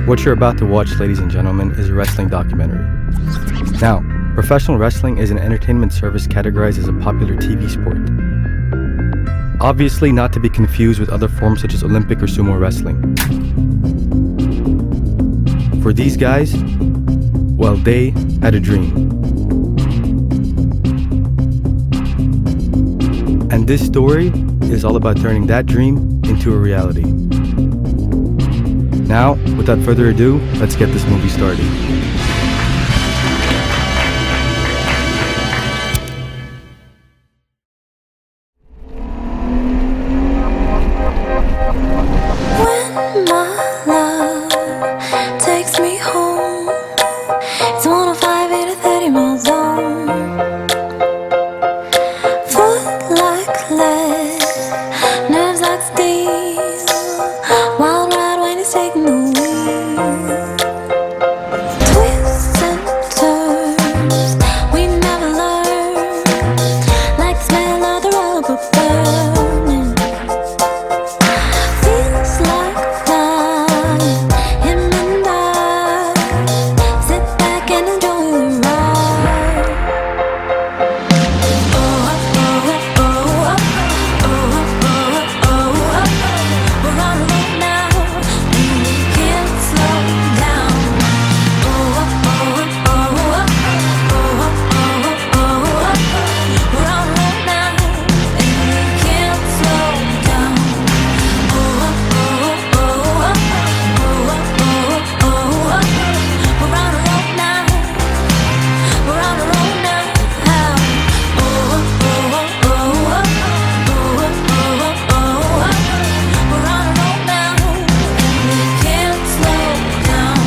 What you're about to watch, ladies and gentlemen, is a wrestling documentary. Now, professional wrestling is an entertainment service categorized as a popular TV sport. Obviously not to be confused with other forms such as Olympic or sumo wrestling. For these guys, well, they had a dream. And this story is all about turning that dream into a reality. Now, without further ado, let's get this movie started. When my love takes me home, it's 105 in a 30 mile zone. Foot like lead, nerves like steel. Wild ride when he's taking the wheel. Twists and turns, we never learn. Like the smell of the rubber burning. Feels like flying, him and I. Sit back and enjoy the ride. Oh, oh, oh, oh, oh, oh, oh, oh. We're on a road now, and we can't slow down. Oh, oh, oh, oh, oh, oh, oh. We're on a road now, and we can't slow down. Oh, oh, oh, oh, oh, oh, oh. We're on a road now. We're on a road now. Oh, oh, oh, oh, oh, oh. We're on a road now, and we can't slow down.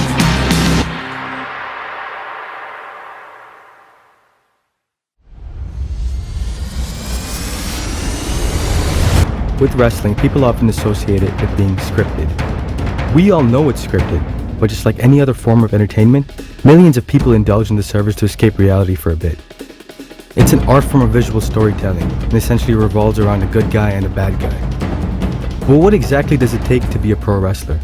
With wrestling, people often associate it with being scripted. We all know it's scripted, but just like any other form of entertainment, millions of people indulge in the service to escape reality for a bit. It's an art form of visual storytelling, and essentially revolves around a good guy and a bad guy. Well, what exactly does it take to be a pro wrestler?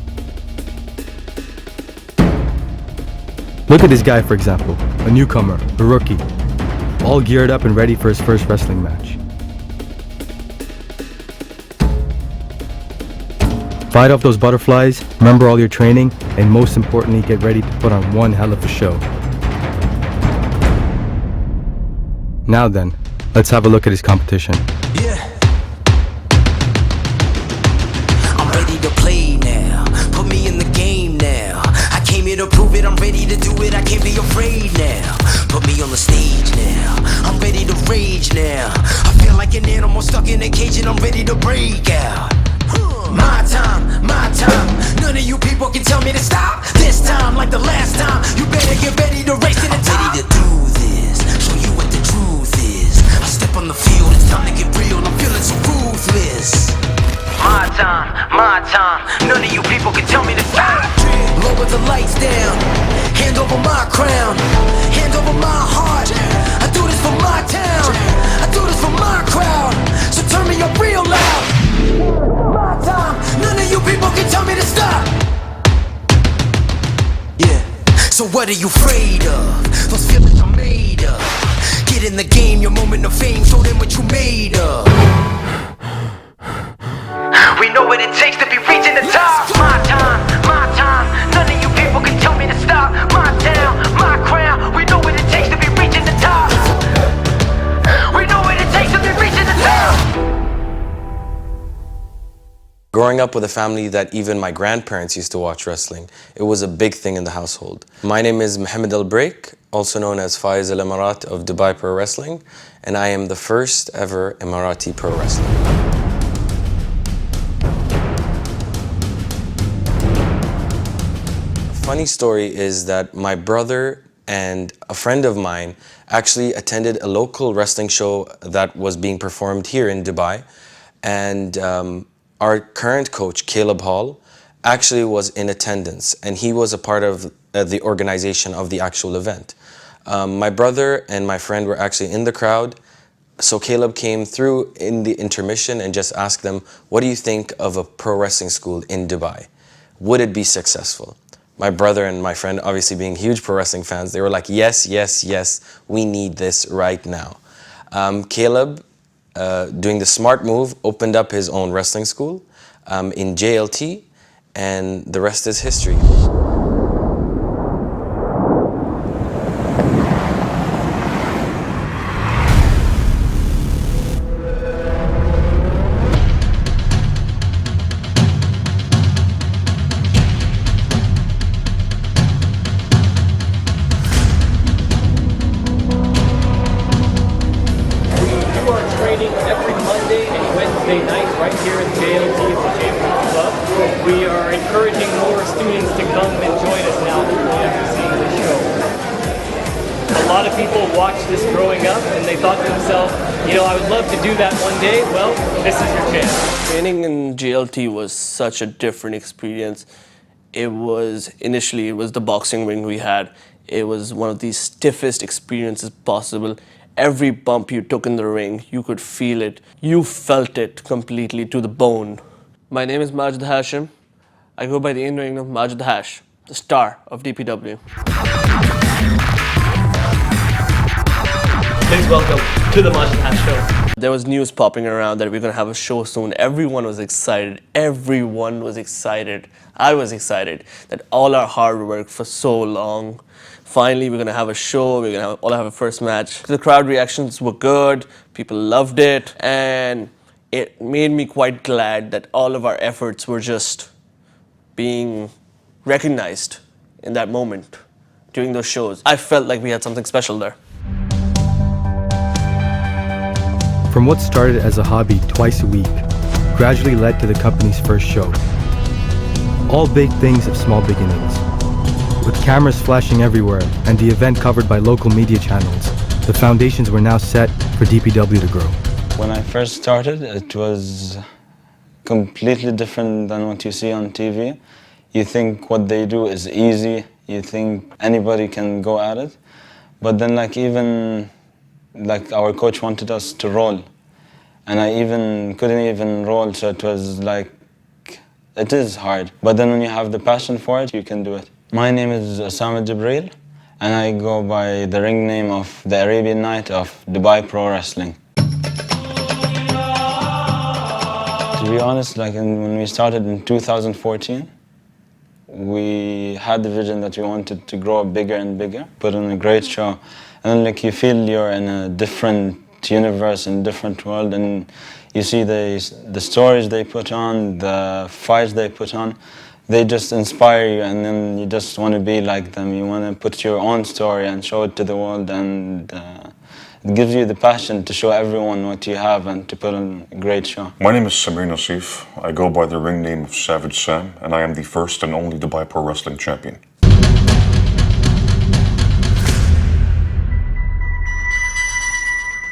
Look at this guy, for example, a newcomer, a rookie, all geared up and ready for his first wrestling match. Fight off those butterflies, remember all your training, and most importantly, get ready to put on one hell of a show. Now then, let's have a look at his competition. Yeah. I'm ready to play now. Put me in the game now. I came here to prove it. I'm ready to do it. I can't be afraid now. Put me on the stage now. I'm ready to rage now. I feel like an animal stuck in a cage and I'm ready to break out. My time, my time. None of you people can tell me to stop. This time, like the last time, you better get ready to race to the top. I'm ready to do this, show you what the truth is. I step on the field, it's time to get real. I'm feeling so ruthless. My time. None of you people can tell me to stop. Lower the lights down. Hand over my crown. Hand over my heart. I do this for my town. I do this for my crowd. So turn me up real loud. My time. None of you people can tell me to stop. Yeah. So what are you afraid of? Those feelings are made of. Get in the game, your moment of fame. Show them what you made of. We know what it takes to be reaching the top. My time. None of you people can tell me to stop. My town, my crown. We know what it takes to be reaching the top. We know what it takes to be reaching the top. Growing up with a family that even my grandparents used to watch wrestling, it was a big thing in the household. My name is Mohammed Al Break, also known as Fayez Al Emarat of Dubai Pro Wrestling, and I am the first ever Emirati pro wrestler. Funny story is that my brother and a friend of mine actually attended a local wrestling show that was being performed here in Dubai, and our current coach, Caleb Hall, actually was in attendance, and he was a part of the organization of the actual event. My brother and my friend were actually in the crowd, so Caleb came through in the intermission and just asked them, what do you think of a pro wrestling school in Dubai? Would it be successful? My brother and my friend, obviously being huge pro wrestling fans, they were like, yes, yes, yes, we need this right now. Caleb, doing the smart move, opened up his own wrestling school in JLT, and the rest is history. Every Monday and Wednesday night right here at JLT at the Champions Club. We are encouraging more students to come and join us now after seeing this show. A lot of people watched this growing up and they thought to themselves, you know, I would love to do that one day. Well, this is your chance. Training in JLT was such a different experience. Initially it was the boxing ring we had. It was one of the stiffest experiences possible. Every bump you took in the ring, you could feel it. You felt it completely to the bone. My name is Majid Hash. I go by the in-ring name of Majid Hash, the star of DPW. Please welcome to the Majid Hash Show. There was news popping around that we're gonna have a show soon. Everyone was excited. Everyone was excited. I was excited that all our hard work for so long, finally, we're gonna have a show, we're gonna all have a first match. The crowd reactions were good, people loved it, and it made me quite glad that all of our efforts were just being recognized in that moment during those shows. I felt like we had something special there. From what started as a hobby twice a week, gradually led to the company's first show. All big things have small beginnings. With cameras flashing everywhere and the event covered by local media channels, the foundations were now set for DPW to grow. When I first started, it was completely different than what you see on TV. You think what they do is easy, you think anybody can go at it, but then like our coach wanted us to roll, and I couldn't even roll, so it was like, it is hard, but then when you have the passion for it, you can do it. My name is Osama Jibril, and I go by the ring name of the Arabian Knight of Dubai Pro Wrestling. To be honest, when we started in 2014, we had the vision that we wanted to grow bigger and bigger, put on a great show, and then you feel you're in a different universe, in a different world, and you see the stories they put on, the fights they put on. They just inspire you, and then you just want to be like them. You want to put your own story and show it to the world, and it gives you the passion to show everyone what you have and to put on a great show. My name is Samir Nassif. I go by the ring name of Savage Sam, and I am the first and only Dubai Pro Wrestling champion.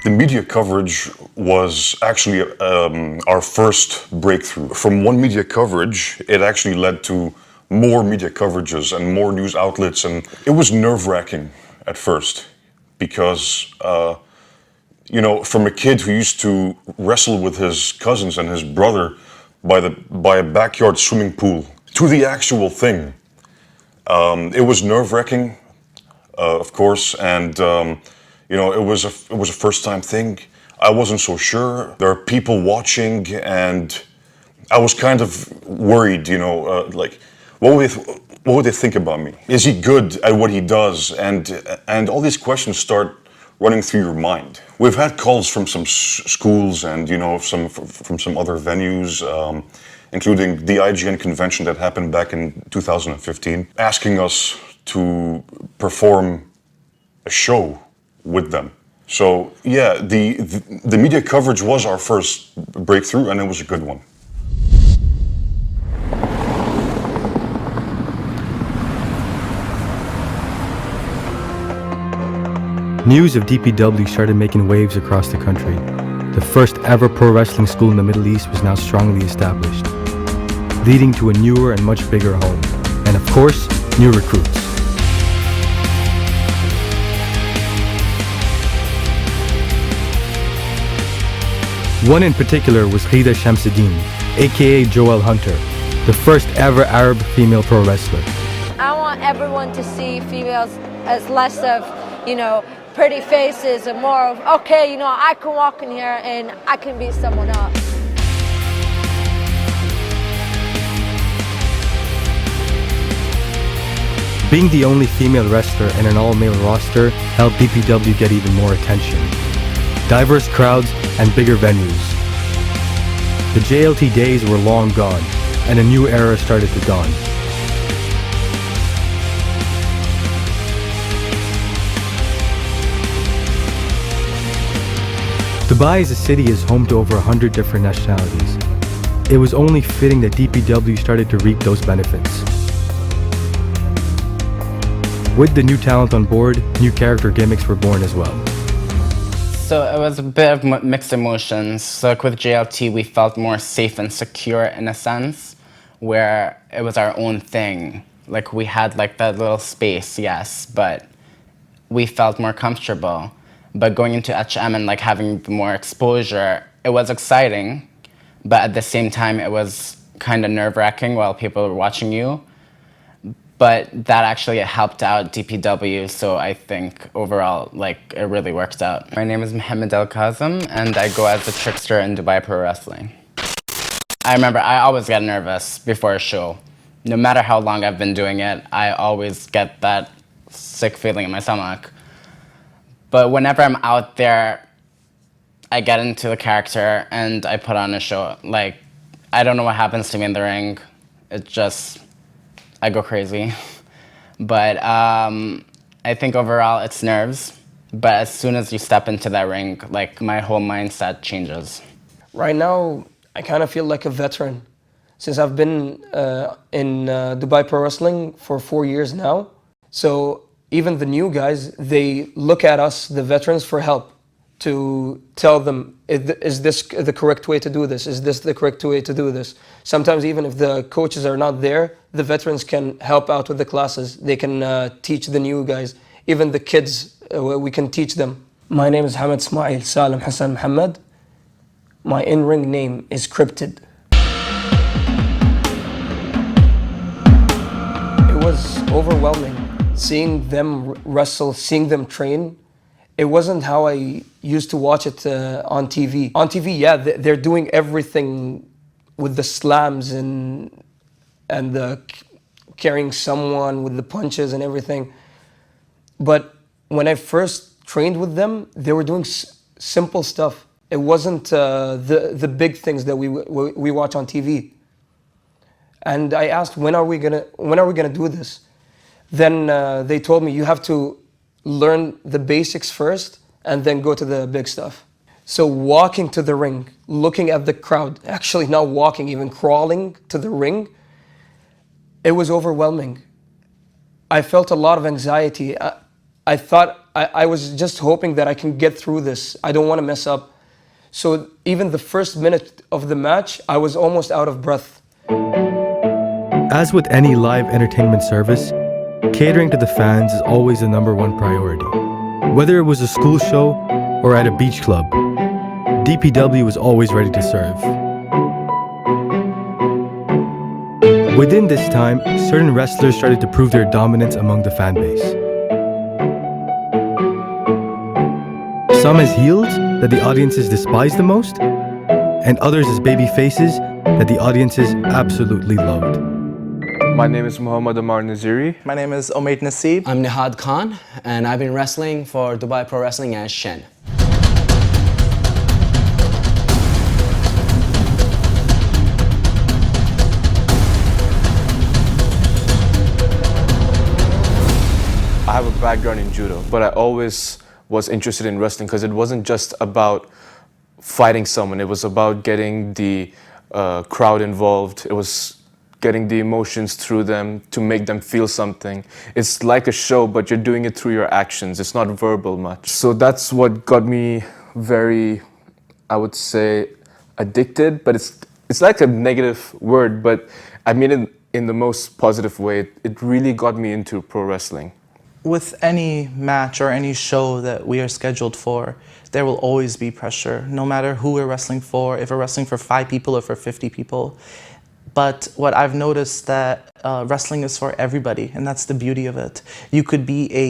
The media coverage was actually our first breakthrough. From one media coverage, it actually led to more media coverages and more news outlets, and it was nerve-wracking at first because, from a kid who used to wrestle with his cousins and his brother by a backyard swimming pool to the actual thing, it was nerve-wracking, of course, and it was a first-time thing. I wasn't so sure. There are people watching, and I was kind of worried. What would they think about me? Is he good at what he does? And all these questions start running through your mind. We've had calls from some schools and from some other venues, including the IGN convention that happened back in 2015, asking us to perform a show with them. So yeah, the media coverage was our first breakthrough, and it was a good one. News of DPW started making waves across the country. The first ever pro wrestling school in the Middle East was now strongly established, leading to a newer and much bigger home, and of course, new recruits. One in particular was Ghida Shamsuddin, aka Joel Hunter, the first ever Arab female pro wrestler. I want everyone to see females as less of, pretty faces and more of, okay, I can walk in here and I can beat someone up. Being the only female wrestler in an all-male roster helped DPW get even more attention. Diverse crowds and bigger venues. The JLT days were long gone, and a new era started to dawn. Dubai as a city is home to over 100 different nationalities. It was only fitting that DPW started to reap those benefits. With the new talent on board, new character gimmicks were born as well. So it was a bit of mixed emotions. So like with JLT, we felt more safe and secure in a sense, where it was our own thing. Like we had like that little space, yes, but we felt more comfortable. But going into HM and like having more exposure, it was exciting, but at the same time, it was kind of nerve-wracking while people were watching you. But that actually helped out DPW, so I think overall, like, it really worked out. My name is Mohammed El Kazim, and I go as the Trickster in Dubai Pro Wrestling. I remember I always get nervous before a show. No matter how long I've been doing it, I always get that sick feeling in my stomach. But whenever I'm out there, I get into the character and I put on a show. Like, I don't know what happens to me in the ring. It just, I go crazy. But I think overall it's nerves. But as soon as you step into that ring, like my whole mindset changes. Right now, I kind of feel like a veteran. Since I've been in Dubai Pro Wrestling for 4 years now. So even the new guys, they look at us, the veterans, for help. To tell them, is this the correct way to do this? Is this the correct way to do this? Sometimes even if the coaches are not there, the veterans can help out with the classes. They can teach the new guys. Even the kids, we can teach them. My name is Hamad Ismail Salim Hassan Muhammad. My in-ring name is Cryptid. It was overwhelming. Seeing them wrestle, seeing them train, it wasn't how I used to watch it on TV. On TV, yeah, they're doing everything with the slams and the carrying someone with the punches and everything. But when I first trained with them, they were doing simple stuff. It wasn't the big things that we watch on TV. And I asked, when are we gonna do this? Then they told me, you have to learn the basics first and then go to the big stuff. So walking to the ring, looking at the crowd, actually not walking, even crawling to the ring, it was overwhelming. I felt a lot of anxiety. I thought, I was just hoping that I can get through this. I don't want to mess up. So even the first minute of the match, I was almost out of breath. As with any live entertainment service, catering to the fans is always the #1 priority. Whether it was a school show or at a beach club, DPW was always ready to serve. Within this time, certain wrestlers started to prove their dominance among the fan base. Some as heels that the audiences despised the most, and others as baby faces that the audiences absolutely loved. My name is Muhammad Amar Naziri. My name is Omaid Naseeb. I'm Nihad Khan, and I've been wrestling for Dubai Pro Wrestling as Shen. I have a background in judo, but I always was interested in wrestling because it wasn't just about fighting someone. It was about getting the crowd involved. It was getting the emotions through them to make them feel something. It's like a show, but you're doing it through your actions. It's not verbal much. So that's what got me very, I would say, addicted, but it's like a negative word, but I mean it in the most positive way. It really got me into pro wrestling. With any match or any show that we are scheduled for, there will always be pressure, no matter who we're wrestling for, if we're wrestling for 5 people or for 50 people. But what I've noticed that wrestling is for everybody, and that's the beauty of it. You could be a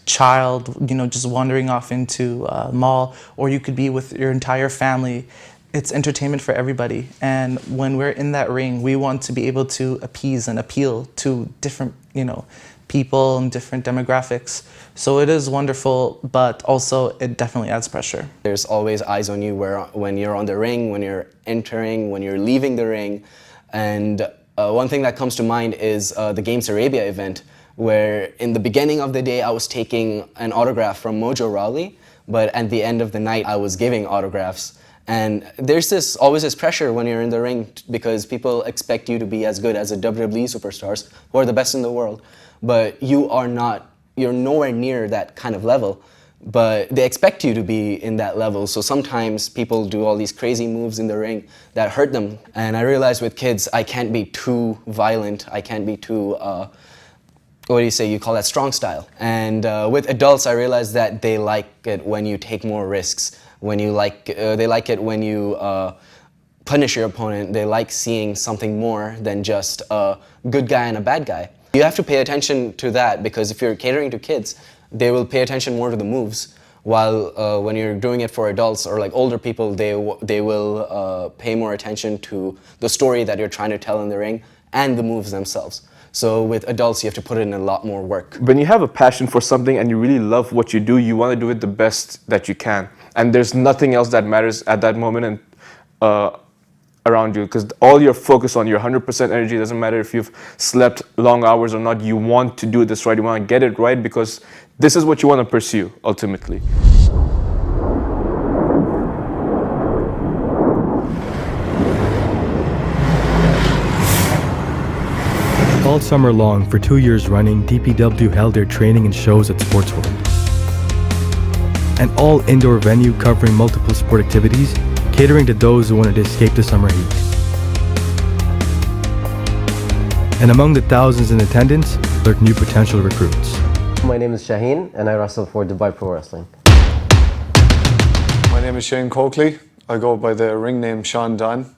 child, you know, just wandering off into a mall, or you could be with your entire family. It's entertainment for everybody. And when we're in that ring, we want to be able to appease and appeal to different, you know, people and different demographics. So it is wonderful, but also it definitely adds pressure. There's always eyes on you when you're on the ring, when you're entering, when you're leaving the ring. And one thing that comes to mind is the Games Arabia event, where in the beginning of the day I was taking an autograph from Mojo Rawley, but at the end of the night I was giving autographs. And there's always this pressure when you're in the ring because people expect you to be as good as the WWE superstars who are the best in the world. But you're nowhere near that kind of level, but they expect you to be in that level. So sometimes people do all these crazy moves in the ring that hurt them. And I realized with kids, I can't be too violent. I can't be too, what do you say, you call that strong style. And with adults, I realized that they like it when you take more risks. They like it when you punish your opponent. They like seeing something more than just a good guy and a bad guy. You have to pay attention to that because if you're catering to kids, they will pay attention more to the moves. While when you're doing it for adults or like older people, they will pay more attention to the story that you're trying to tell in the ring and the moves themselves. So with adults, you have to put in a lot more work. When you have a passion for something and you really love what you do, you want to do it the best that you can. And there's nothing else that matters at that moment and around you, because all you're focused on, your 100% energy, doesn't matter if you've slept long hours or not, you want to do this right, you want to get it right because this is what you want to pursue ultimately. All summer long, for 2 years running, DPW held their training and shows at Sports World. An all-indoor venue covering multiple sport activities, catering to those who wanted to escape the summer heat. And among the thousands in attendance lurked new potential recruits. My name is Shaheen and I wrestle for Dubai Pro Wrestling. My name is Shane Coakley. I go by the ring name Sean Donn.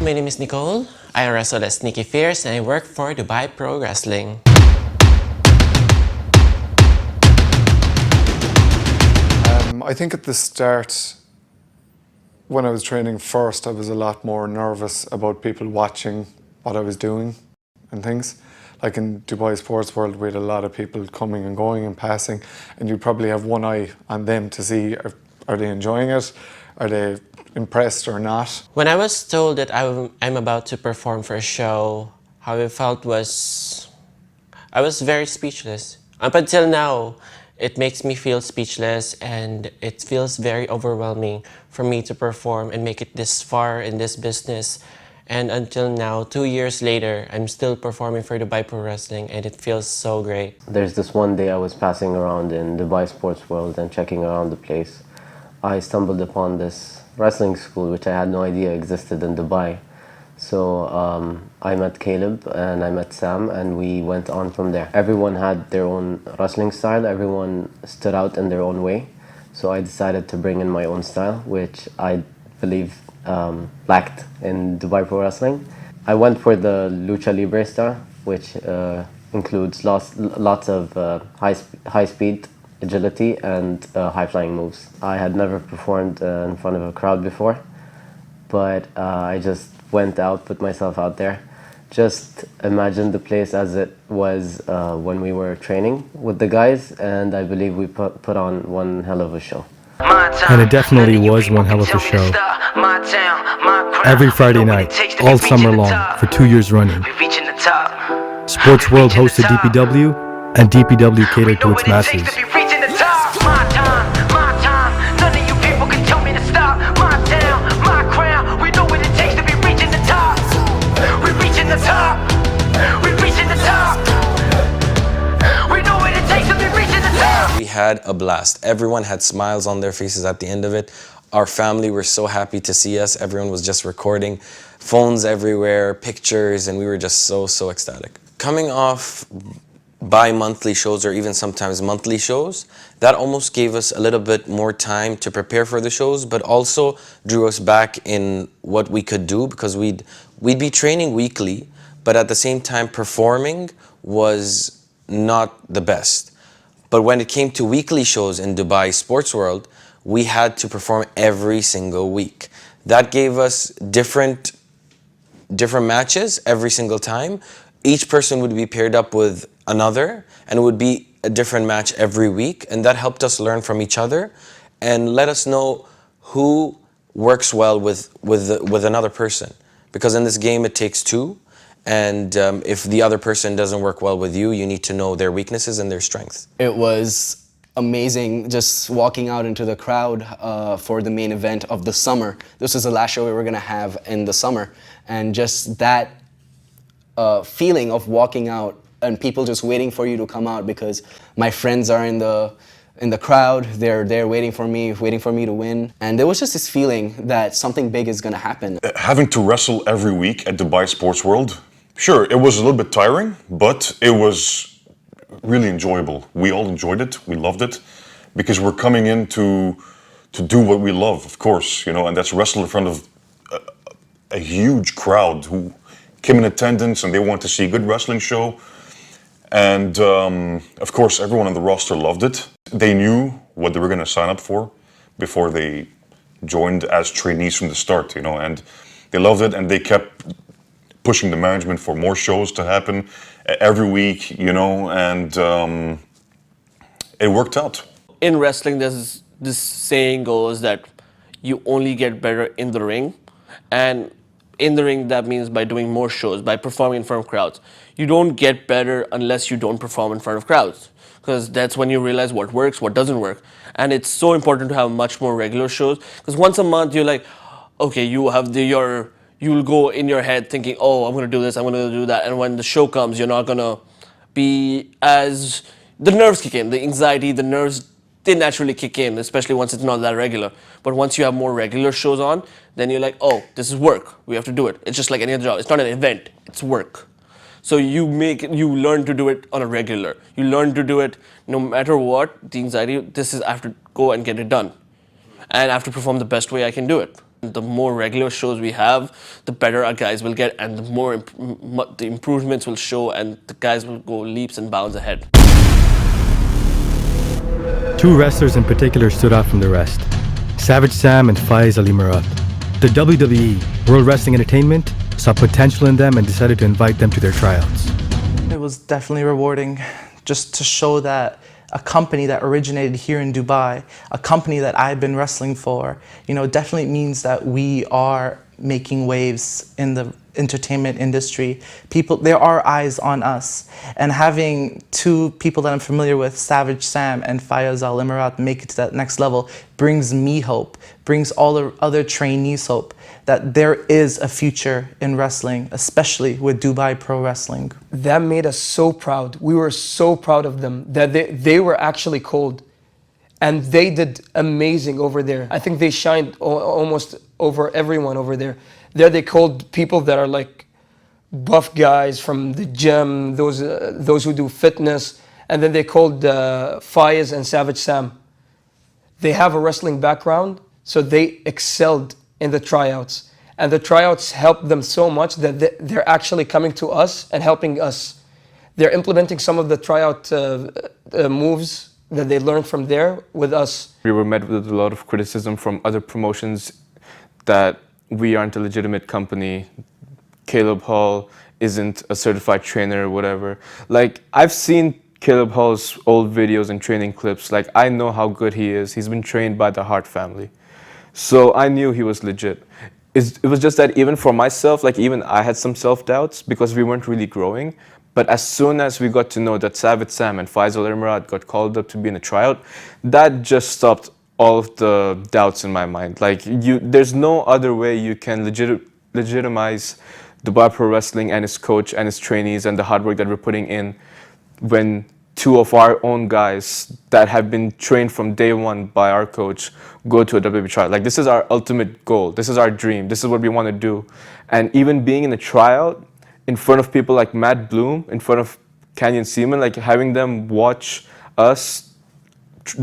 My name is Nicole. I wrestle as Nicki Fierce and I work for Dubai Pro Wrestling. I think at the start, when I was training first, I was a lot more nervous about people watching what I was doing and things. Like in Dubai Sports World, we had a lot of people coming and going and passing, and you'd probably have one eye on them to see, are they enjoying it? Are they impressed or not? When I was told that I'm about to perform for a show, how I felt was, I was very speechless. Up until now, it makes me feel speechless and it feels very overwhelming for me to perform and make it this far in this business. And until now, 2 years later, I'm still performing for Dubai Pro Wrestling and it feels so great. There's this one day I was passing around in Dubai Sports World and checking around the place. I stumbled upon this wrestling school which I had no idea existed in Dubai. So I met Caleb and I met Sam and we went on from there. Everyone had their own wrestling style, everyone stood out in their own way. So I decided to bring in my own style, which I believe lacked in Dubai Pro Wrestling. I went for the Lucha Libre style, which includes lots of high speed, agility and high-flying moves. I had never performed in front of a crowd before, but I just went out, put myself out there. Just imagine the place as it was when we were training with the guys, and I believe we put on one hell of a show. And it definitely was one hell of a show. Every Friday night, all summer long, for 2 years running. Sports World hosted DPW, and DPW catered to its masses. We had a blast. Everyone had smiles on their faces at the end of it. Our family were so happy to see us. Everyone was just recording, phones everywhere, pictures, and we were just so ecstatic. Coming off bi-monthly shows or even sometimes monthly shows, that almost gave us a little bit more time to prepare for the shows, but also drew us back in what we could do, because we'd be training weekly, but at the same time performing was not the best. But when it came to weekly shows in Dubai Sports World, we had to perform every single week. That gave us different matches every single time. Each person would be paired up with another, and it would be a different match every week, and that helped us learn from each other and let us know who works well with another person. Because in this game it takes two, and if the other person doesn't work well with you, you need to know their weaknesses and their strengths. It was amazing just walking out into the crowd for the main event of the summer. This was the last show we were gonna have in the summer, and just that feeling of walking out and people just waiting for you to come out, because my friends are in the crowd, they're there waiting for me to win. And there was just this feeling that something big is gonna happen. Having to wrestle every week at Dubai Sports World, sure, it was a little bit tiring, but it was really enjoyable. We all enjoyed it, we loved it, because we're coming in to do what we love, of course, you know, and that's wrestle in front of a huge crowd who came in attendance and they want to see a good wrestling show. And of course, everyone on the roster loved it. They knew what they were going to sign up for before they joined as trainees from the start, you know, and they loved it, and they kept pushing the management for more shows to happen every week, you know, and it worked out. In wrestling, there's this saying goes that you only get better in the ring, and in the ring, that means by doing more shows, by performing in front of crowds. You don't get better unless you don't perform in front of crowds, because that's when you realize what works, what doesn't work. And it's so important to have much more regular shows, because once a month you're like, okay, you have you'll go in your head thinking, oh, I'm gonna do this, I'm gonna do that, and when the show comes, you're not gonna be as, the nerves kick in, the anxiety, the nerves, they naturally kick in, especially once it's not that regular. But once you have more regular shows on, then you're like, oh, this is work. We have to do it. It's just like any other job. It's not an event. It's work. So you learn to do it on a regular. You learn to do it no matter what. The anxiety, I have to go and get it done, and I have to perform the best way I can do it. The more regular shows we have, the better our guys will get, and the more the improvements will show, and the guys will go leaps and bounds ahead. Two wrestlers in particular stood out from the rest: Savage Sam and Fayez Al Emarat. The WWE, World Wrestling Entertainment, saw potential in them and decided to invite them to their tryouts. It was definitely rewarding just to show that a company that originated here in Dubai, a company that I've been wrestling for, definitely means that we are making waves in the entertainment industry. There are eyes on us. And having two people that I'm familiar with, Savage Sam and Fayez Al Emarat, make it to that next level brings me hope, brings all the other trainees hope that there is a future in wrestling, especially with Dubai Pro Wrestling. That made us so proud. We were so proud of them that they were actually cold. And they did amazing over there. I think they shined almost over everyone over there. There they called people that are like buff guys from the gym, those who do fitness, and then they called Fayez and Savage Sam. They have a wrestling background, so they excelled in the tryouts. And the tryouts helped them so much that they're actually coming to us and helping us. They're implementing some of the tryout moves that they learned from there with us. We were met with a lot of criticism from other promotions that we aren't a legitimate company, Caleb Hall isn't a certified trainer or whatever. Like, I've seen Caleb Hall's old videos and training clips. Like, I know how good he is. He's been trained by the Hart family. So I knew he was legit. It was just that even for myself, like even I had some self-doubts because we weren't really growing. But as soon as we got to know that Savage Sam and Fayez Al Emarat got called up to be in a tryout, that just stopped all of the doubts in my mind. Like, there's no other way you can legitimize Dubai Pro Wrestling and its coach and its trainees and the hard work that we're putting in when two of our own guys that have been trained from day one by our coach go to a WWE tryout. Like, this is our ultimate goal. This is our dream. This is what we want to do. And even being in a tryout in front of people like Matt Bloom, in front of Canyon Seaman, like having them watch us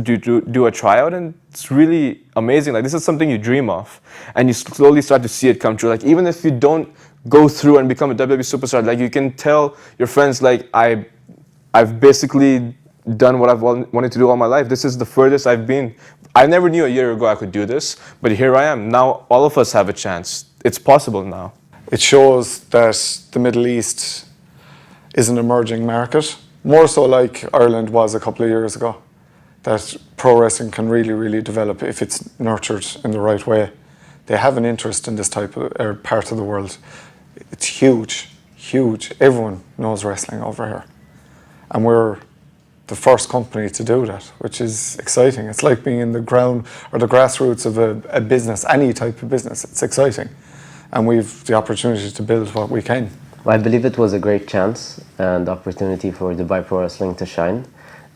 do a tryout, and it's really amazing. Like this is something you dream of, and you slowly start to see it come true. Like even if you don't go through and become a WWE superstar, like you can tell your friends, like I've basically done what I've wanted to do all my life. This is the furthest I've been. I never knew a year ago I could do this, but here I am. Now all of us have a chance. It's possible now. It shows that the Middle East is an emerging market, more so like Ireland was a couple of years ago, that pro wrestling can really, really develop if it's nurtured in the right way. They have an interest in this type of part of the world. It's huge, huge. Everyone knows wrestling over here. And we're the first company to do that, which is exciting. It's like being in the ground or the grassroots of a business, any type of business. It's exciting. And we've the opportunity to build what we can. I believe it was a great chance and opportunity for Dubai Pro Wrestling to shine.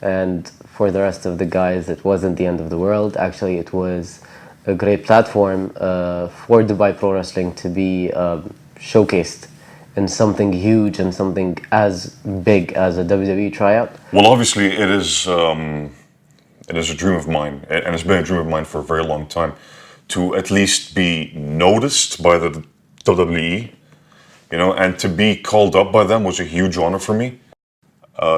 And for the rest of the guys, it wasn't the end of the world. Actually, it was a great platform for Dubai Pro Wrestling to be showcased in something huge and something as big as a WWE tryout. Well, obviously, it is a dream of mine, and it's been a dream of mine for a very long time, to at least be noticed by the WWE, you know, and to be called up by them was a huge honor for me.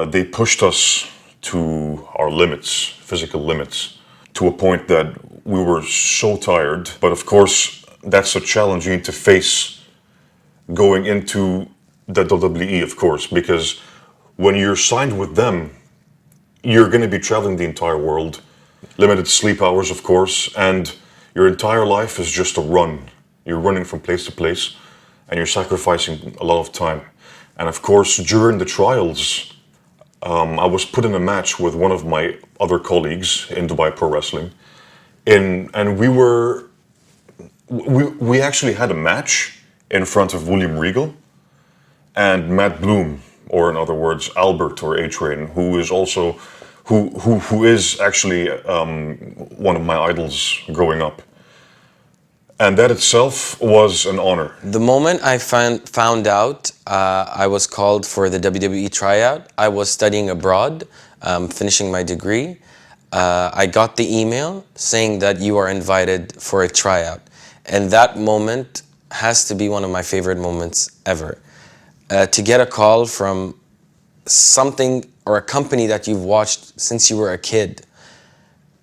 They pushed us to our limits, physical limits, to a point that we were so tired. But of course, that's a challenge you need to face going into the WWE, of course, because when you're signed with them, you're going to be traveling the entire world, limited sleep hours, of course, and your entire life is just a run. You're running from place to place, and you're sacrificing a lot of time. And of course, during the trials, I was put in a match with one of my other colleagues in Dubai Pro Wrestling, and we actually had a match in front of William Regal and Matt Bloom, or in other words, Albert or A-Train, who is also who is actually one of my idols growing up. And that itself was an honor. The moment I found out I was called for the WWE tryout, I was studying abroad, finishing my degree. I got the email saying that you are invited for a tryout. And that moment has to be one of my favorite moments ever. To get a call from something or a company that you've watched since you were a kid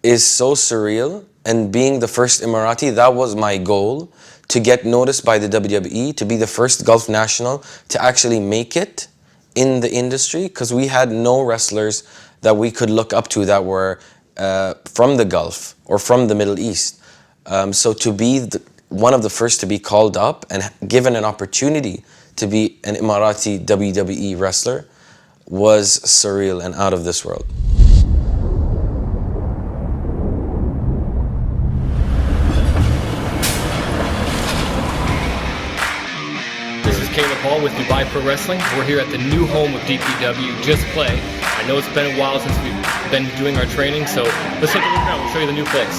is so surreal. And being the first Emirati, that was my goal, to get noticed by the WWE, to be the first Gulf national to actually make it in the industry, because we had no wrestlers that we could look up to that were from the Gulf or from the Middle East. So to be one of the first to be called up and given an opportunity to be an Emirati WWE wrestler was surreal and out of this world. With Dubai Pro Wrestling. We're here at the new home of DPW, Just Play. I know it's been a while since we've been doing our training, so let's take a look around. We'll show you the new place.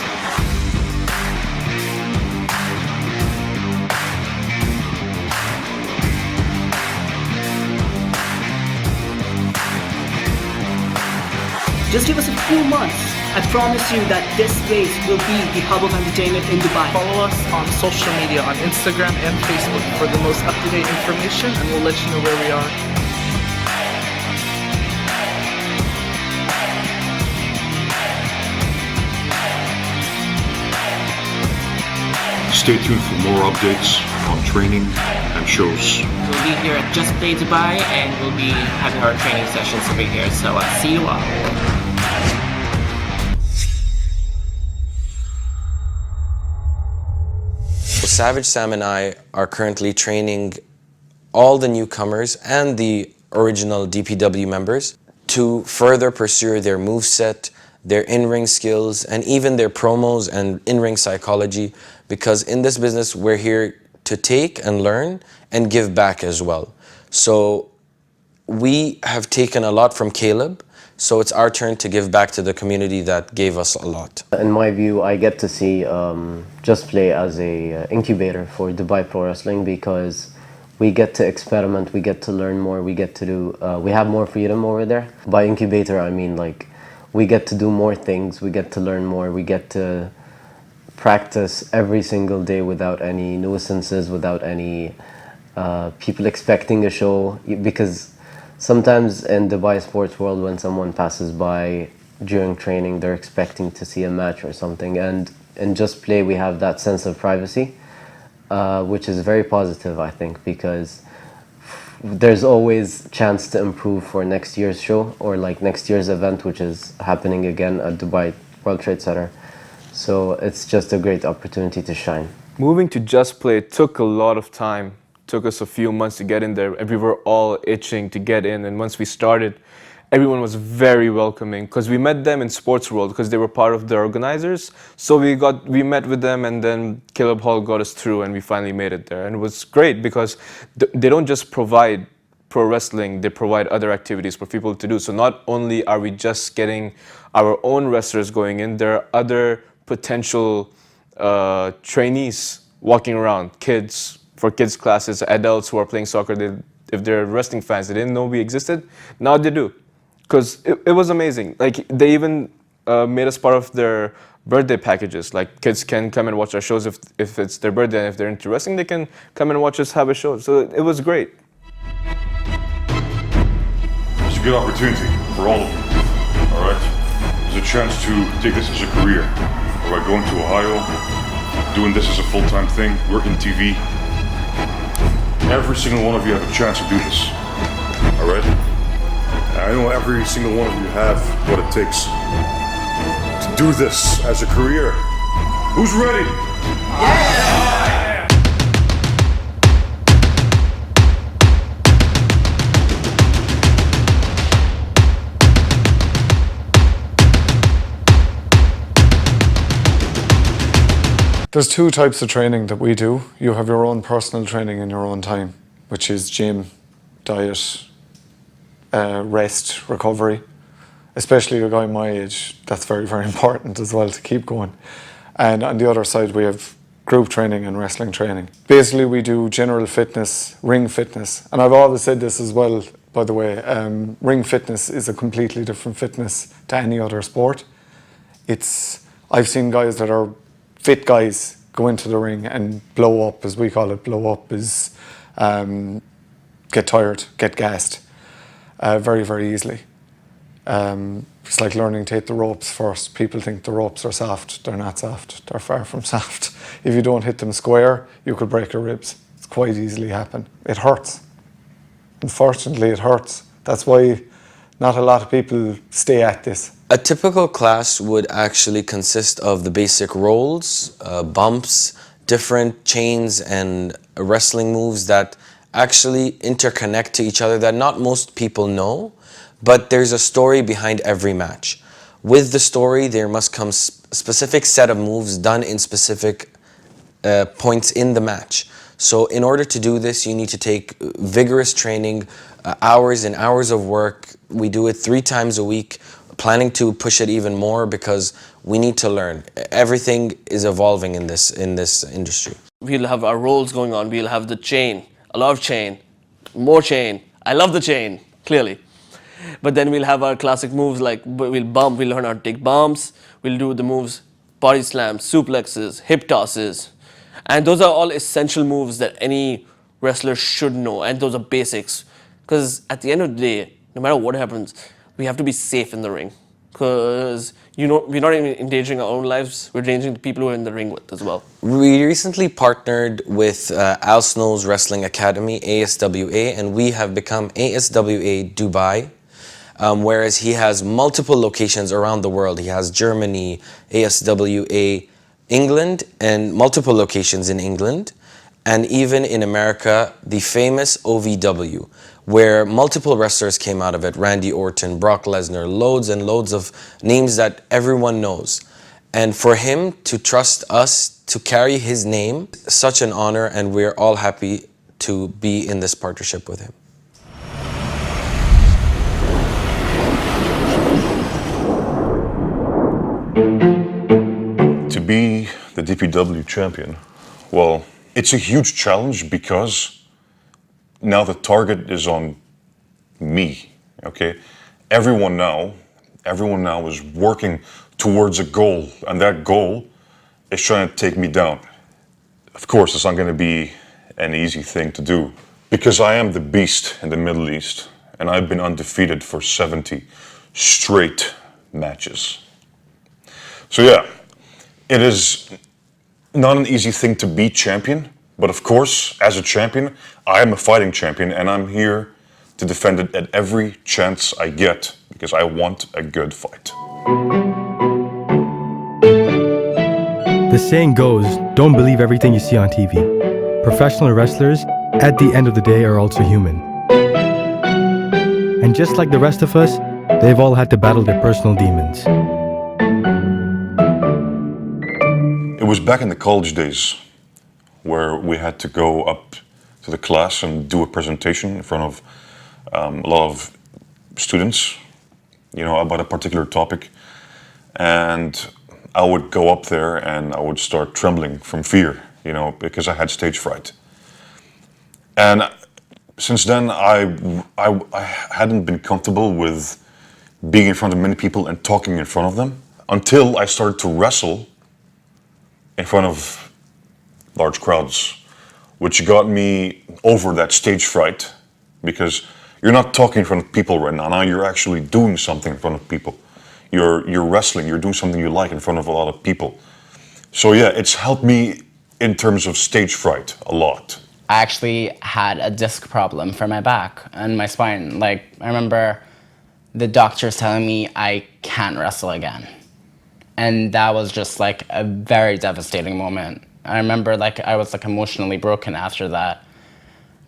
Just give us a few months. I promise you that this place will be the hub of entertainment in Dubai. Follow us on social media, on Instagram and Facebook for the most up-to-date information, and we'll let you know where we are. Stay tuned for more updates on training and shows. We'll be here at Just Play Dubai, and we'll be having our training sessions over here. So see you all. Savage Sam and I are currently training all the newcomers and the original DPW members to further pursue their moveset, their in-ring skills, and even their promos and in-ring psychology, because in this business we're here to take and learn and give back as well. So we have taken a lot from Caleb, so it's our turn to give back to the community that gave us a lot. In my view, I get to see Just Play as a incubator for Dubai Pro Wrestling, because we get to experiment, we get to learn more, we get to do, we have more freedom over there. By incubator, I mean like, we get to do more things, we get to learn more, we get to practice every single day without any nuisances, without any people expecting a show. Because sometimes in Dubai sports world, when someone passes by during training, they're expecting to see a match or something. And in Just Play, we have that sense of privacy, which is very positive, I think, because there's always chance to improve for next year's show or like next year's event, which is happening again at Dubai World Trade Center. So it's just a great opportunity to shine. Moving to Just Play took a lot of time. Took us a few months to get in there, and we were all itching to get in. And once we started, everyone was very welcoming because we met them in Sports World because they were part of the organizers. So we met with them, and then Caleb Hall got us through, and we finally made it there. And it was great because they don't just provide pro wrestling, they provide other activities for people to do. So not only are we just getting our own wrestlers going in, there are other potential trainees walking around, kids, for kids classes, adults who are playing soccer. If they're wrestling fans, they didn't know we existed, now they do. Because it was amazing. Like, they even made us part of their birthday packages. Like, kids can come and watch our shows if it's their birthday, and if they're into wrestling, they can come and watch us have a show. So it was great. It's a good opportunity for all of you, all right? There's a chance to take this as a career. All right, going to Ohio, doing this as a full-time thing, working TV. Every single one of you have a chance to do this, all right? I know every single one of you have what it takes to do this as a career. Who's ready? There's two types of training that we do. You have your own personal training in your own time, which is gym, diet, rest, recovery. Especially a guy my age, that's very, very important as well to keep going. And on the other side, we have group training and wrestling training. Basically, we do general fitness, ring fitness. And I've always said this as well, by the way, ring fitness is a completely different fitness to any other sport. I've seen guys that are fit guys go into the ring and blow up, as we call it. Blow up is get tired, get gassed very, very easily. It's like learning to hit the ropes first. People think the ropes are soft. They're not soft. They're far from soft. If you don't hit them square, you could break your ribs. It's quite easily happen. It hurts. Unfortunately, it hurts. That's why not a lot of people stay at this. A typical class would actually consist of the basic rolls, bumps, different chains and wrestling moves that actually interconnect to each other that not most people know, but there's a story behind every match. With the story, there must come specific set of moves done in specific points in the match. So in order to do this, you need to take vigorous training, hours and hours of work. We do it 3 times a week, planning to push it even more because we need to learn. Everything is evolving in this industry. We'll have our rolls going on. We'll have the chain, a lot of chain, more chain. I love the chain, clearly. But then we'll have our classic moves like we'll bump, we'll learn how to take bumps. We'll do the moves, body slams, suplexes, hip tosses. And those are all essential moves that any wrestler should know. And those are basics. Because at the end of the day, no matter what happens, we have to be safe in the ring. Because we're not even endangering our own lives, we're endangering the people who are in the ring with as well. We recently partnered with Al Snow's Wrestling Academy, ASWA, and we have become ASWA Dubai. Whereas he has multiple locations around the world. He has Germany, ASWA England, and multiple locations in England. And even in America, the famous OVW, where multiple wrestlers came out of it. Randy Orton, Brock Lesnar, loads and loads of names that everyone knows. And for him to trust us to carry his name, such an honor, and we're all happy to be in this partnership with him. To be the DPW champion, well, it's a huge challenge because now the target is on me, okay? Everyone now is working towards a goal, and that goal is trying to take me down. Of course, it's not going to be an easy thing to do, because I am the beast in the Middle East, and I've been undefeated for 70 straight matches. So yeah, it is not an easy thing to be champion, but of course, as a champion, I am a fighting champion, and I'm here to defend it at every chance I get, because I want a good fight. The saying goes, don't believe everything you see on TV. Professional wrestlers, at the end of the day, are also human. And just like the rest of us, they've all had to battle their personal demons. It was back in the college days where we had to go up to the class and do a presentation in front of a lot of students, you know, about a particular topic. And I would go up there and I would start trembling from fear, you know, because I had stage fright. And since then, I hadn't been comfortable with being in front of many people and talking in front of them until I started to wrestle in front of large crowds, which got me over that stage fright, because you're not talking in front of people right now. Now you're actually doing something in front of people. You're wrestling, you're doing something you like in front of a lot of people. So yeah, it's helped me in terms of stage fright a lot. I actually had a disc problem for my back and my spine. Like, I remember the doctors telling me I can't wrestle again. And that was just like a very devastating moment. I remember like I was like emotionally broken after that.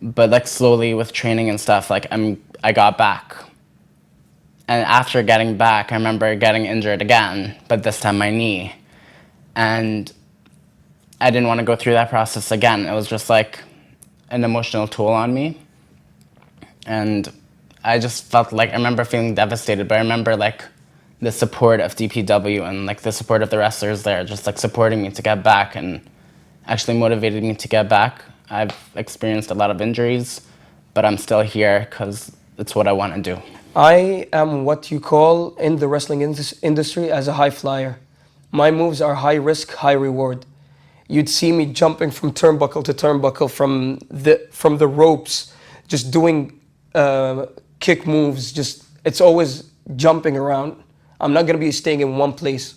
But like slowly with training and stuff, like I got back. And after getting back, I remember getting injured again, but this time my knee. And I didn't want to go through that process again. It was just like an emotional toll on me. And I just felt like, I remember feeling devastated, but I remember like the support of DPW and like the support of the wrestlers there, just like supporting me to get back and actually motivated me to get back. I've experienced a lot of injuries, but I'm still here because it's what I want to do. I am what you call in the wrestling industry as a high flyer. My moves are high risk, high reward. You'd see me jumping from turnbuckle to turnbuckle from the ropes, just doing kick moves. Just it's always jumping around. I'm not gonna be staying in one place.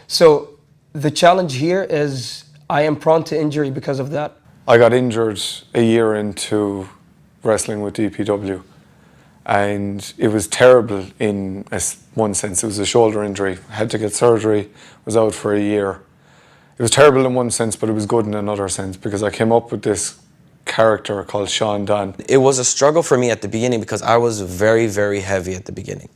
So the challenge here is I am prone to injury because of that. I got injured a year into wrestling with DPW, and it was terrible in one sense. It was a shoulder injury. I had to get surgery, was out for a year. It was terrible in one sense, but it was good in another sense, because I came up with this character called Donn. It was a struggle for me at the beginning because I was very, very heavy at the beginning.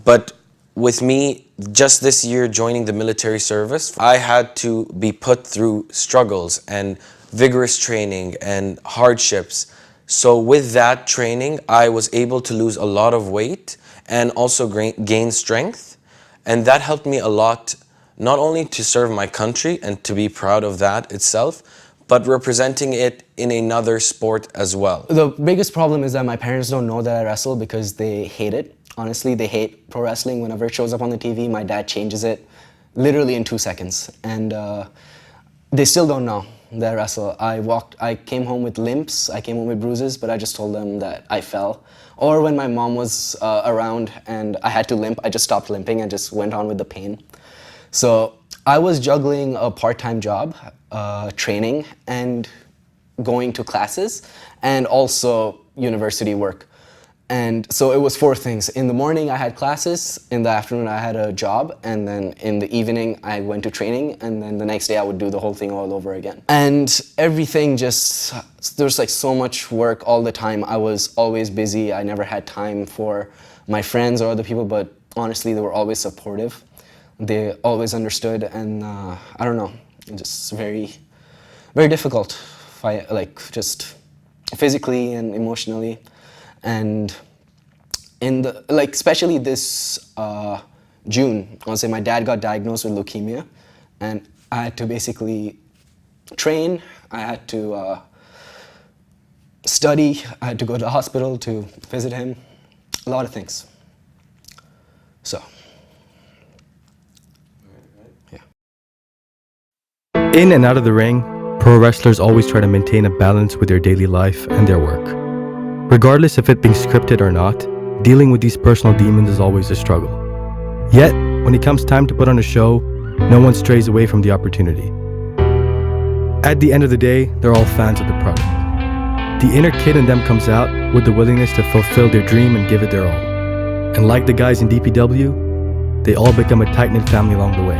But with me, just this year joining the military service, I had to be put through struggles and vigorous training and hardships. So with that training, I was able to lose a lot of weight and also gain strength. And that helped me a lot, not only to serve my country and to be proud of that itself, but representing it in another sport as well. The biggest problem is that my parents don't know that I wrestle because they hate it. Honestly, they hate pro wrestling. Whenever it shows up on the TV, my dad changes it literally in 2 seconds. And they still don't know that I wrestle. I came home with limps, I came home with bruises, but I just told them that I fell. Or when my mom was around and I had to limp, I just stopped limping and just went on with the pain. So I was juggling a part-time job, training and going to classes, and also university work. And so it was 4 things. In the morning, I had classes. In the afternoon, I had a job. And then in the evening, I went to training. And then the next day, I would do the whole thing all over again. And everything just, there's like so much work all the time. I was always busy. I never had time for my friends or other people, but honestly, they were always supportive. They always understood. And I don't know, just very, very difficult, like just physically and emotionally. And in the, like, especially this June, I'll say my dad got diagnosed with leukemia, and I had to basically train. I had to study. I had to go to the hospital to visit him. A lot of things. So. In and out of the ring, pro wrestlers always try to maintain a balance with their daily life and their work. Regardless if it being scripted or not, dealing with these personal demons is always a struggle. Yet, when it comes time to put on a show, no one strays away from the opportunity. At the end of the day, they're all fans of the product. The inner kid in them comes out with the willingness to fulfill their dream and give it their all. And like the guys in DPW, they all become a tight-knit family along the way.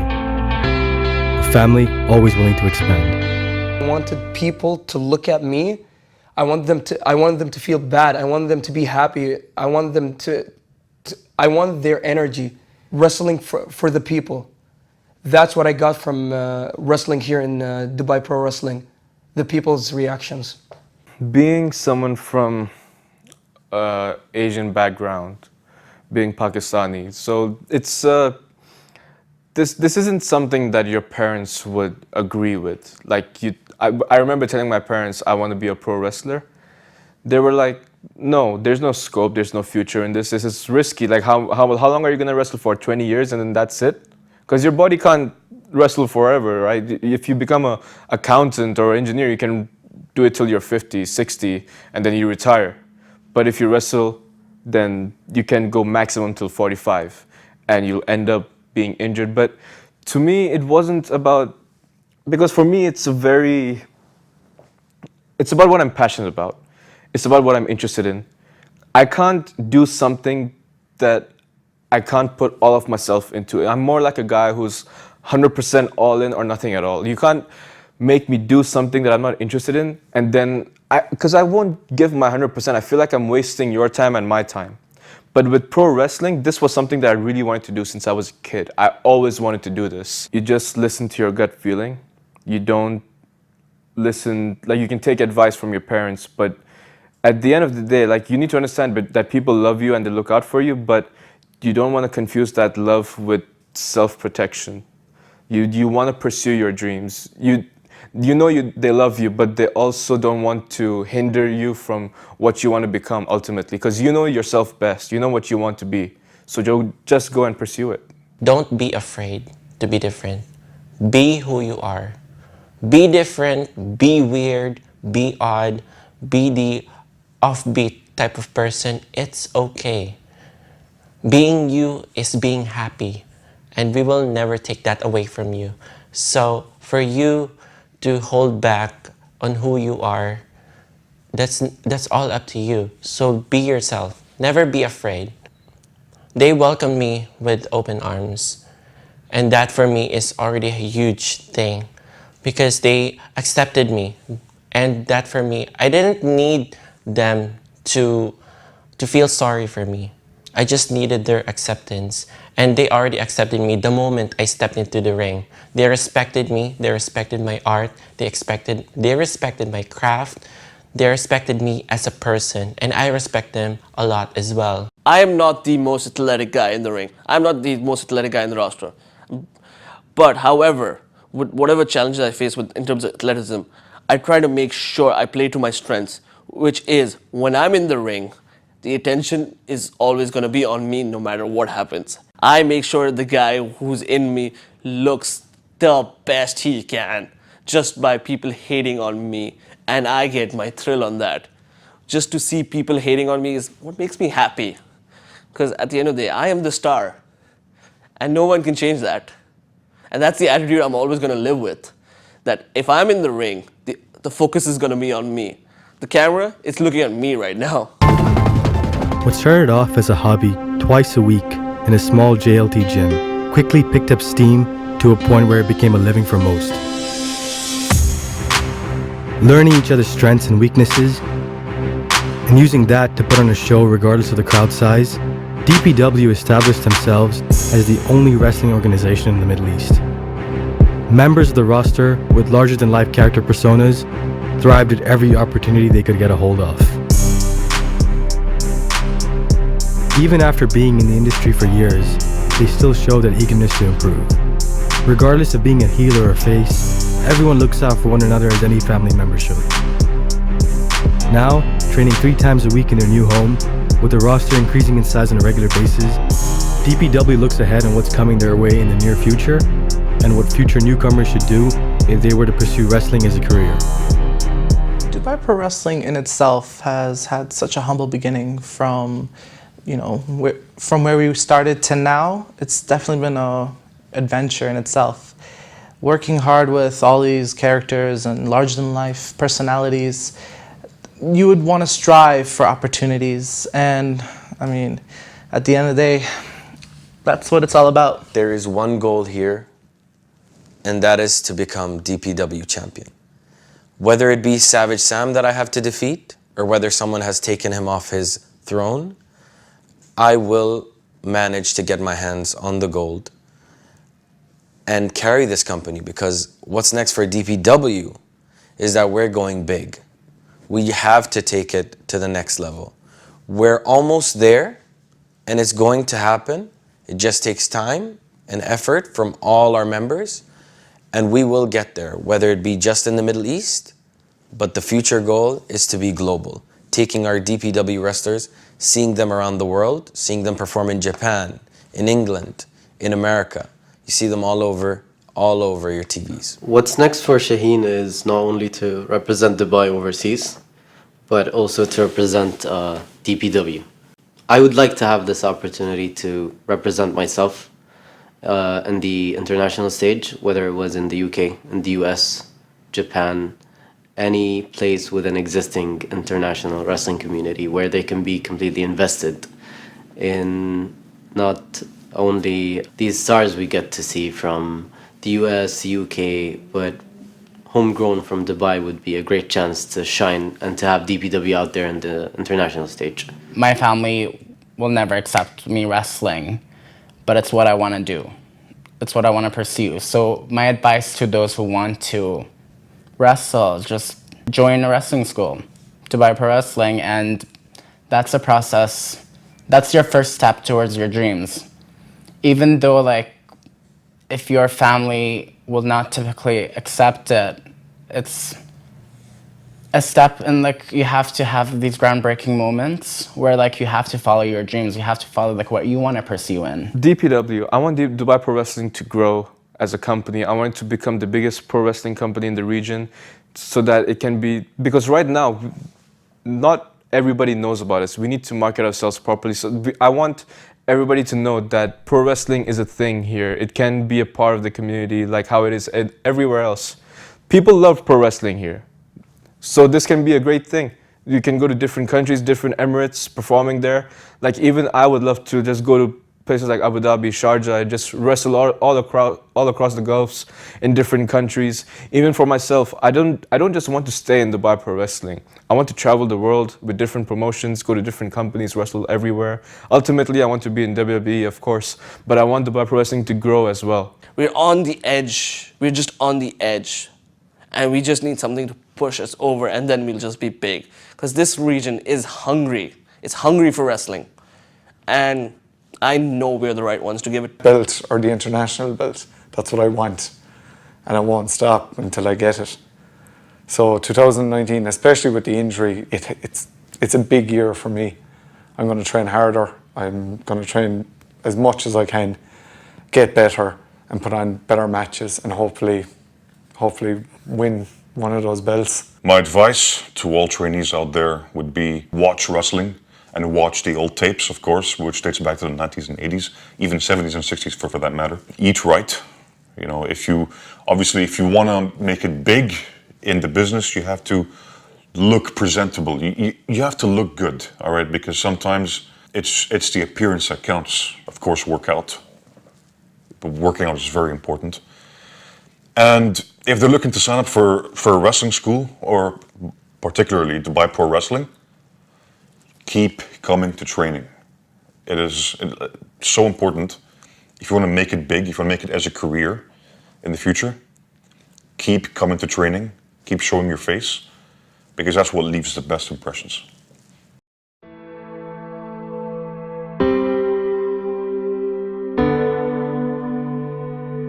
A family always willing to expand. I wanted people to look at me. I wanted them to feel bad. I wanted them to be happy. I wanted their energy. Wrestling for the people. That's what I got from wrestling here in Dubai Pro Wrestling. The people's reactions. Being someone from Asian background, being Pakistani, so it's this isn't something that your parents would agree with. Like I remember telling my parents I want to be a pro wrestler. They were like, no, there's no scope, there's no future in this. This is risky. Like how long are you gonna wrestle for? 20 years and then that's it? Because your body can't wrestle forever, right? If you become an accountant or engineer, you can do it till you're 50, 60, and then you retire. But if you wrestle, then you can go maximum till 45, and you'll end up being injured. But to me, it wasn't about, because for me, it's about what I'm passionate about. It's about what I'm interested in. I can't do something that I can't put all of myself into. I'm more like a guy who's 100% all in or nothing at all. You can't make me do something that I'm not interested in, and then, because I won't give my 100%. I feel like I'm wasting your time and my time. But with pro wrestling, this was something that I really wanted to do since I was a kid. I always wanted to do this. You just listen to your gut feeling. You don't listen, like you can take advice from your parents, but at the end of the day, like you need to understand that people love you and they look out for you, but you don't want to confuse that love with self-protection. You want to pursue your dreams. They love you, but they also don't want to hinder you from what you want to become ultimately, because you know yourself best. You know what you want to be. So just go and pursue it. Don't be afraid to be different. Be who you are. Be different, be weird, be odd, be the offbeat type of person. It's okay. Being you is being happy, and we will never take that away from you. So for you to hold back on who you are, that's all up to you. So be yourself. Never be afraid. They welcomed me with open arms, and that for me is already a huge thing, because they accepted me. And that for me, I didn't need them to feel sorry for me. I just needed their acceptance, and they already accepted me the moment I stepped into the ring. They respected me, they respected my art, they respected my craft, they respected me as a person, and I respect them a lot as well. I am not the most athletic guy in the ring. I'm not the most athletic guy in the roster. But however, with whatever challenges I face in terms of athleticism, I try to make sure I play to my strengths, which is when I'm in the ring, the attention is always going to be on me no matter what happens. I make sure the guy who's in me looks the best he can just by people hating on me, and I get my thrill on that. Just to see people hating on me is what makes me happy, because at the end of the day, I am the star and no one can change that. And that's the attitude I'm always going to live with, that if I'm in the ring, the focus is going to be on me. The camera is looking at me right now. What started off as a hobby twice a week in a small JLT gym quickly picked up steam to a point where it became a living for most. Learning each other's strengths and weaknesses, and using that to put on a show regardless of the crowd size, DPW established themselves as the only wrestling organization in the Middle East. Members of the roster with larger-than-life character personas thrived at every opportunity they could get a hold of. Even after being in the industry for years, they still show that eagerness to improve. Regardless of being a heel or a face, everyone looks out for one another as any family member should. Now, training 3 times a week in their new home, with the roster increasing in size on a regular basis, DPW looks ahead on what's coming their way in the near future and what future newcomers should do if they were to pursue wrestling as a career. Dubai Pro Wrestling in itself has had such a humble beginning from, from where we started to now. It's definitely been an adventure in itself. Working hard with all these characters and larger-than-life personalities, you would want to strive for opportunities. And, at the end of the day, that's what it's all about. There is one goal here, and that is to become DPW champion. Whether it be Savage Sam that I have to defeat, or whether someone has taken him off his throne, I will manage to get my hands on the gold and carry this company, because what's next for DPW is that we're going big. We have to take it to the next level. We're almost there, and it's going to happen. It just takes time and effort from all our members, and we will get there, whether it be just in the Middle East, but the future goal is to be global. Taking our DPW wrestlers, seeing them around the world, seeing them perform in Japan, in England, in America. You see them all over your TVs. What's next for Shaheen is not only to represent Dubai overseas, but also to represent DPW. I would like to have this opportunity to represent myself in the international stage, whether it was in the UK, in the US, Japan, any place with an existing international wrestling community where they can be completely invested in not only these stars we get to see from the US, UK, but homegrown from Dubai would be a great chance to shine and to have DPW out there in the international stage. My family will never accept me wrestling, but it's what I want to do. It's what I want to pursue. So my advice to those who want to wrestle, just join a wrestling school, Dubai Pro Wrestling, and that's a process. That's your first step towards your dreams. Even though, if your family will not typically accept it, it's a step, and you have to have these groundbreaking moments where you have to follow your dreams. You have to follow what you want to pursue in. DPW, I want Dubai Pro Wrestling to grow as a company. I want it to become the biggest pro wrestling company in the region, so that it can be, because right now, not everybody knows about us. We need to market ourselves properly. So I want everybody to know that pro wrestling is a thing here. It can be a part of the community like how it is everywhere else. People love pro wrestling here. So this can be a great thing. You can go to different countries, different Emirates, performing there. Even I would love to just go to places like Abu Dhabi, Sharjah, just wrestle all across the Gulfs in different countries. Even for myself, I don't just want to stay in Dubai Pro Wrestling. I want to travel the world with different promotions, go to different companies, wrestle everywhere. Ultimately, I want to be in WWE, of course, but I want Dubai Pro Wrestling to grow as well. We're on the edge. We're just on the edge. And we just need something to push us over, and then we'll just be big. Because this region is hungry. It's hungry for wrestling. And I know we're the right ones to give it. Belt, or the international belt. That's what I want. And I won't stop until I get it. So 2019, especially with the injury, it's a big year for me. I'm going to train harder. I'm going to train as much as I can, get better, and put on better matches, and hopefully win one of those belts. My advice to all trainees out there would be watch wrestling and watch the old tapes, of course, which dates back to the 90s and 80s, even 70s and 60s for that matter. Eat right. If you want to make it big in the business, you have to look presentable. You have to look good, all right? Because sometimes it's the appearance that counts. Of course, work out. But working out is very important. And if they're looking to sign up for a wrestling school, or particularly Dubai Pro Wrestling, keep coming to training. It is so important. If you want to make it big, if you want to make it as a career in the future, keep coming to training, keep showing your face, because that's what leaves the best impressions.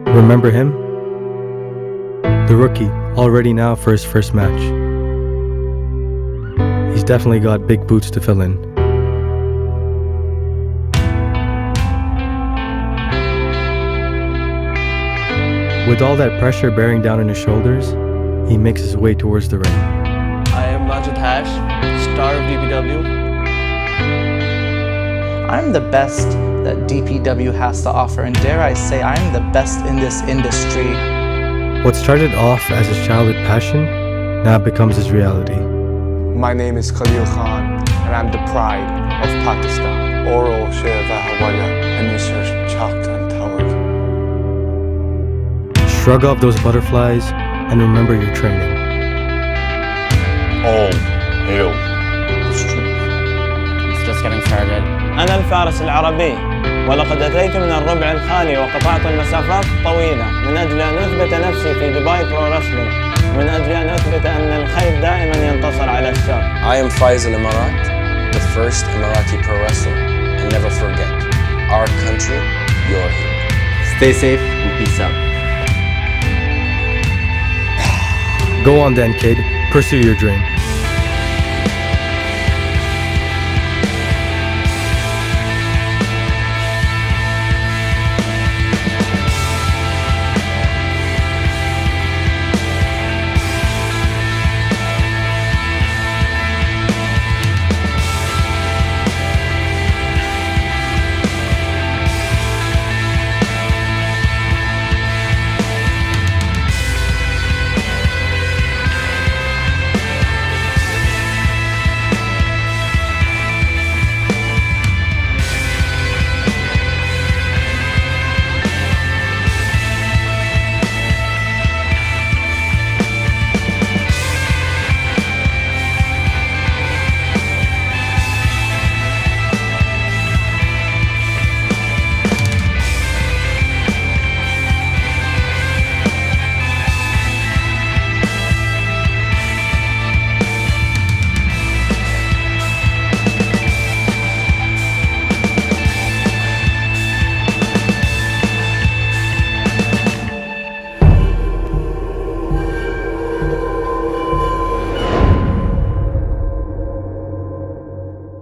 Remember him? The rookie, all ready now for his first match. He's definitely got big boots to fill in. With all that pressure bearing down on his shoulders, he makes his way towards the ring. I am Majid Hash, star of DPW. I'm the best that DPW has to offer, and dare I say, I'm the best in this industry. What started off as his childhood passion now becomes his reality. My name is Khaleel Khan, and I'm the pride of Pakistan. Oro Shevahawala, and you search chalked and towered. Shrug off those butterflies and remember your training. All hail the street. It's just getting started. أنا الفارس العربي ولقد أتيت من الربع الخالي وقطعت المسافات الطويلة من أجل أن أثبت نفسي في دبي برو رسلينج ومن أجل أن أثبت أن الخير دائما ينتصر على الشر. I am Fayez Al Emarat, the first Emirati pro wrestler. And never forget, our country, your hero. Stay safe and peace out. Go on then, kid. Pursue your dream.